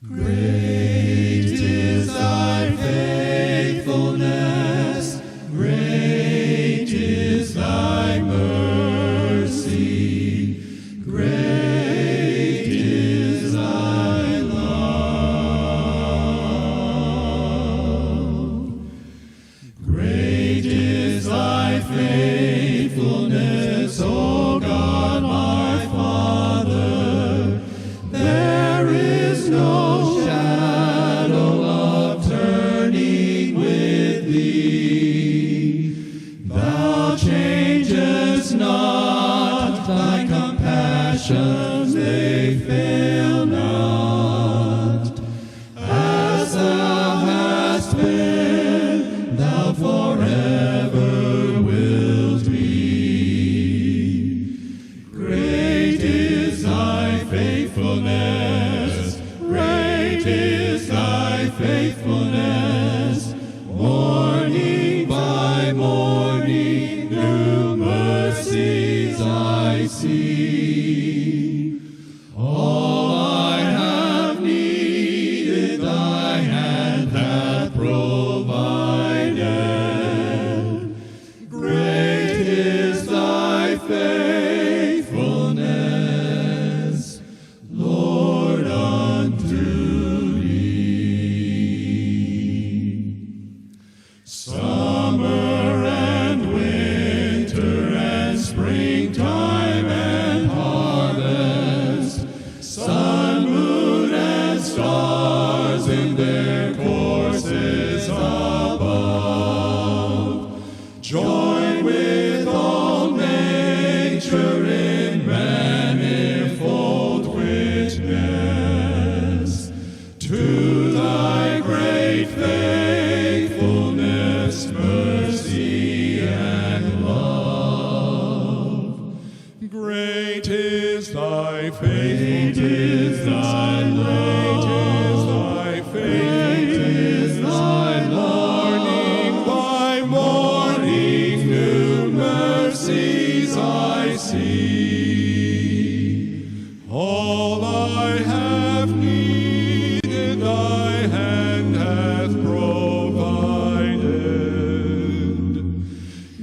Great is thy faithfulness, great is thy mercy, great is thy love. Great is thy faithfulness, O God my Father. There is no shadow of turning with thee. Thou changest not, thy compassions they fail not. As thou hast been, thou forever wilt be. Great is thy faithfulness, great is thy faithfulness. Morning by morning, new mercies I see. All I have needed, thy hand hath provided. Great is thy faithfulness, Lord, unto me. Summer and winter and springtime and harvest, sun, moon, and stars in their courses above, join with all nature in manifold witness to thy great faithfulness, mercy, and love. Great is thy faithfulness, thy love, great is thy morning by morning, new mercies I see. All I have needed, thy hand hath provided.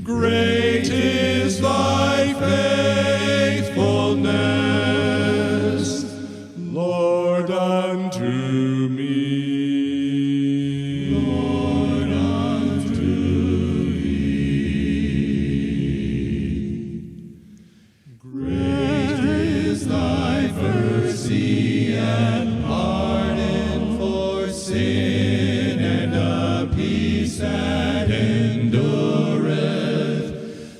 Great is thy faithfulness, Lord, unto me. Lord, unto thee. Great is thy mercy and pardon for sin, and a peace that endureth.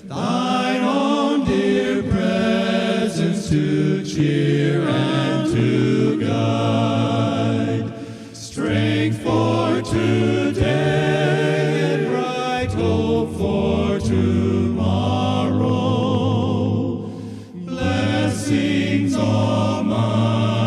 Thine own dear presence to cheer and to guide. Strength for today and bright hope for tomorrow. Blessings all mine.